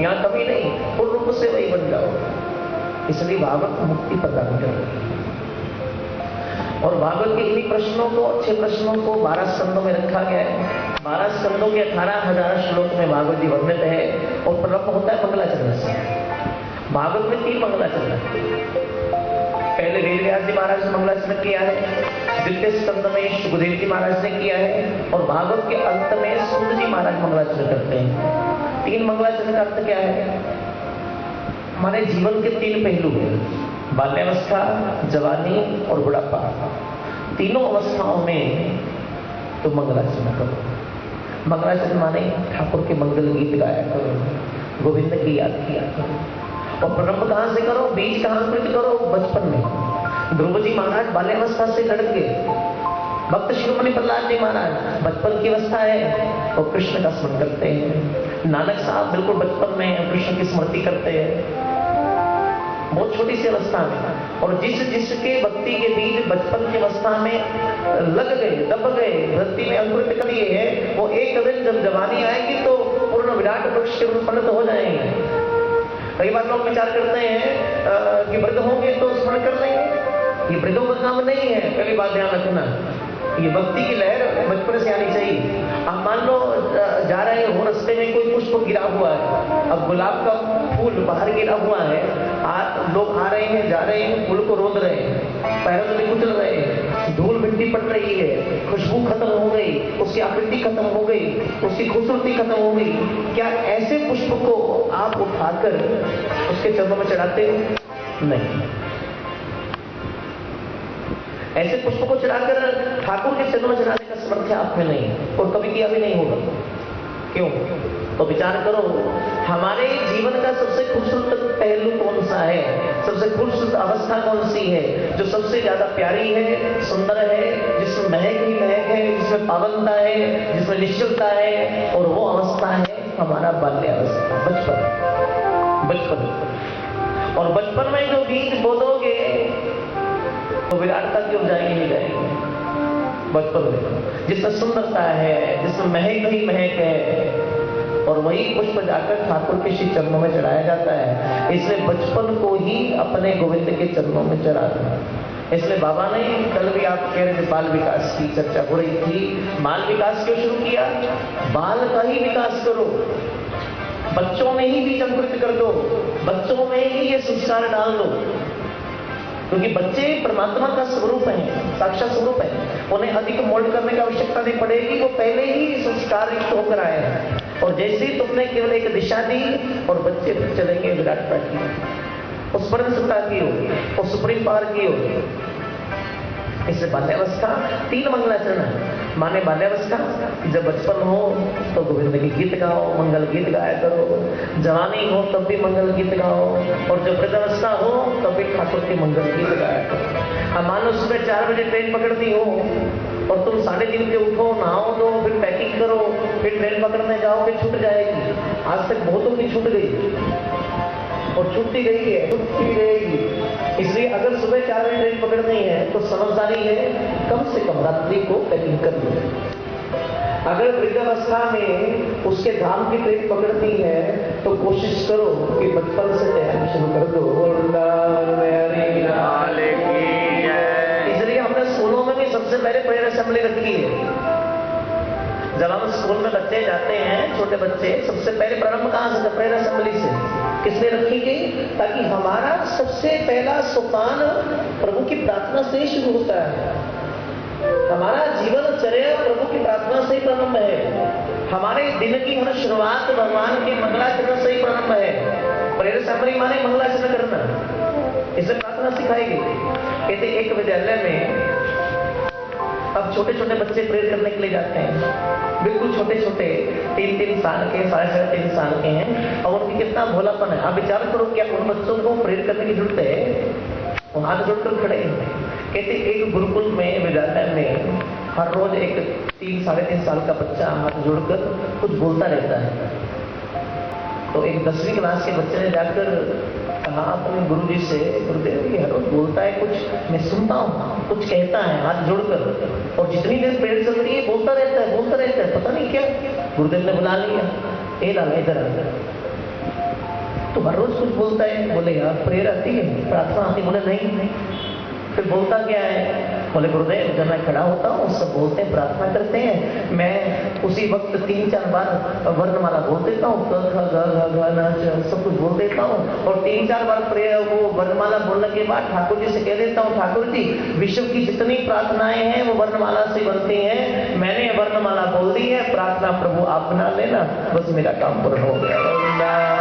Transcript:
यहाँ कमी नहीं, पूर्ण रूप से वही बन जाओ। इसलिए भागवत मुक्ति प्रदान कर रही है। और भागवत के इन्हीं प्रश्नों को, अच्छे प्रश्नों को 12 स्कंदों में रखा गया है। 12 स्कंदों के 18,000 श्लोक में भागवत जी वर्णित है। और प्रारंभ होता है मंगलाचरण से। भागवत में 3 मंगलाचरण है। पहले वेद व्यास जी महाराज ने मंगलाचरण किया है, द्वितीय स्कंद में सुखदेव जी महाराज ने किया है, और भागवत के अंत में सूत जी महाराज मंगलाचरण करते हैं। 3 मंगलाचरण का अर्थ क्या है? हमारे जीवन के 3 पहलू हैं, बाल्यावस्था, जवानी और बुढ़ापा। तीनों अवस्थाओं में तो मंगलाचरण करो। मंगलाचरण माने ठाकुर के मंगल गीत गाया करो, गोविंद की याद किया करो। और प्रारंभ कहां से करो? बीज कहां अंकुरित करो? बचपन में। ध्रुव जी महाराज बाल्यावस्था से लड़ गए। भक्त शिरोमणि प्रहलाद जी महाराज बचपन की अवस्था है और कृष्ण का स्मरण करते हैं। नानक साहब बिल्कुल बचपन में कृष्ण की स्मृति करते हैं, बहुत छोटी सी अवस्था में। और जिसके भक्ति के बीज बचपन की अवस्था में लग गए, दब गए, भक्ति में अंकुरित कर लिए हैं, वो एक दिन जब जवानी आएगी तो पूर्ण विराट वृक्ष के रूप में हो जाएंगे। कई बार लोग विचार करते हैं कि वृद्ध होंगे तो स्मरण कर लेंगे। ये वृद्धों का काम नहीं है। पहली बात ध्यान रखना, ये भक्ति की लहर बचपन से आनी चाहिए। अब मान लो जा रहे हो, रास्ते में कोई पुष्प गिरा हुआ है, अब गुलाब का फूल बाहर गिरा हुआ है, लोग आ रहे हैं, जा रहे हैं, फूल को रोक रहे हैं, पैरों से कुचल रहे हैं, धूल मिट्टी पड़ रही है, खुशबू खत्म हो गई, उसकी आकृति खत्म हो गई, उसकी खूबसूरती खत्म हो गई। क्या ऐसे पुष्प को आप उठाकर उसके चरणों में चढ़ाते हो? नहीं। ऐसे पुष्प को चढ़ाकर ठाकुर के चरणों में चढ़ाने का सामर्थ्य आप में नहीं, और कभी किया भी नहीं होगा। क्यों? तो विचार करो, हमारे जीवन का सबसे खूबसूरत पहलू कौन सा है? सबसे खूबसूरत अवस्था कौन सी है जो सबसे ज्यादा प्यारी है, सुंदर है, जिसमें महक ही महक है, जिसमें पावनता है, जिसमें निश्चलता है? और वो अवस्था है हमारा बाल्यावस्था, बचपन। और बचपन में जो बीज बोलोगे तो विराटता की ओर जाएंगे ही जाएंगे। बचपन में जिसमें सुंदरता है, जिसमें महक ही महक है, और वही पुष्प जाकर ठाकुर के श्री चरणों में चढ़ाया जाता है। इसलिए बचपन को ही अपने गोविंद के चरणों में चढ़ा दो। इसलिए बाबा ने, कल भी आप कह रहे थे बाल विकास की चर्चा हो रही थी, बाल विकास क्यों शुरू किया? बाल का ही विकास करो, बच्चों में ही बीज अंकुरित कर दो, बच्चों में ही ये संस्कार डाल दो। क्योंकि बच्चे परमात्मा का स्वरूप है, साक्षात स्वरूप है, उन्हें अधिक मोल्ड करने की आवश्यकता नहीं पड़ेगी। वो पहले ही संस्कार युक्त होकर आए हैं। और जैसे ही तुमने केवल एक दिशा दी और बच्चे फिर चलेंगे विराटता की, उस परम सत्ता की ओर, उस सुप्रीम पावर की ओर। इससे बाल्यावस्था 3 मंगलाचरण है। माने बाल्यावस्था, जब बचपन हो तो गोविंद के गीत गाओ, मंगल गीत गाया करो। जवानी हो तब भी मंगल गीत गाओ, और जब वृद्धावस्था हो तब भी ठाकुर के मंगल गीत गाया करो। अब मान लो सुबह 4 बजे ट्रेन पकड़ती हो और तुम 3:30 बजे उठो, नहाओ दो, फिर पैकिंग करो, फिर ट्रेन पकड़ने जाओ, फिर छूट जाएगी। आज तक बहुतों की छूट गई और छूटती गई है, छूटती रहेगी। इसलिए अगर सुबह 4 बजे ट्रेन पकड़नी है तो समझदारी है कम से कम रात्रि को पैकिंग कर लो। अगर वृद्धावस्था में उसके धाम की ट्रेन पकड़नी है तो कोशिश करो कि बचपन से तैयारी शुरू कर दो। इसलिए हमने स्कूलों में भी सबसे पहले प्रेयर असेंबली रखी है। जब हम स्कूल में बच्चे जाते हैं, छोटे बच्चे, सबसे पहले प्रारंभ कहां से? प्रेयर असेंबली से। किसने रखी गई? ताकि हमारा सबसे पहला सोपान प्रभु की प्रार्थना से ही शुरू होता है। हमारा जीवन चर्या प्रभु की प्रार्थना से ही प्रारंभ है। हमारे दिन की हर शुरुआत भगवान के मंगलाचरण से ही प्रारंभ है। प्रेयर असेंबली माने मंगलाचरण करना, इसे प्रार्थना सिखाई गई। कहते एक विद्यालय में अब छोटे छोटे बच्चे प्रेयर करने के लिए जाते हैं, बिल्कुल छोटे छोटे, 3-3 साल के, 3.5 साल के हैं, और उनकी कितना भोलापन है। आप विचार करो, क्या उन बच्चों को प्रेयर करने की जरूरत है? वो हाथ जोड़कर खड़े हैं। कहते एक गुरुकुल में, विद्यालय में हर रोज एक 3-3.5 साल का बच्चा हाथ जोड़कर कुछ बोलता रहता है। तो एक 10वीं क्लास के बच्चे ने जाकर कहा अपने गुरु जी से, गुरुदेव ये हर रोज बोलता है, कुछ मैं सुनता हूँ, कुछ कहता है हाथ जोड़कर, और जितनी देर प्रेयर चल रही है बोलता रहता है, पता नहीं क्या। गुरुदेव ने बुला लिया, ए लाला इधर आ। तो हर रोज कुछ बोलता है। बोले यार प्रेयर आती है, प्रार्थना आती? बोले नहीं। फिर बोलता क्या है? बोले गुरुदेव जब मैं खड़ा होता हूँ सब बोलते हैं, प्रार्थना करते हैं, मैं उसी वक्त 3-4 बार वर्णमाला बोल देता हूँ, क ख ग घ घ न च सब कुछ बोल देता हूँ, और 3-4 बार प्रेयर वो वर्णमाला बोलने के बाद ठाकुर जी से कह देता हूँ, ठाकुर जी विश्व की जितनी प्रार्थनाएं हैं वो वर्णमाला से बनती हैं, मैंने वर्णमाला बोल दी है, प्रार्थना प्रभु आप बना लेना, बस मेरा काम पूर्ण हो गया।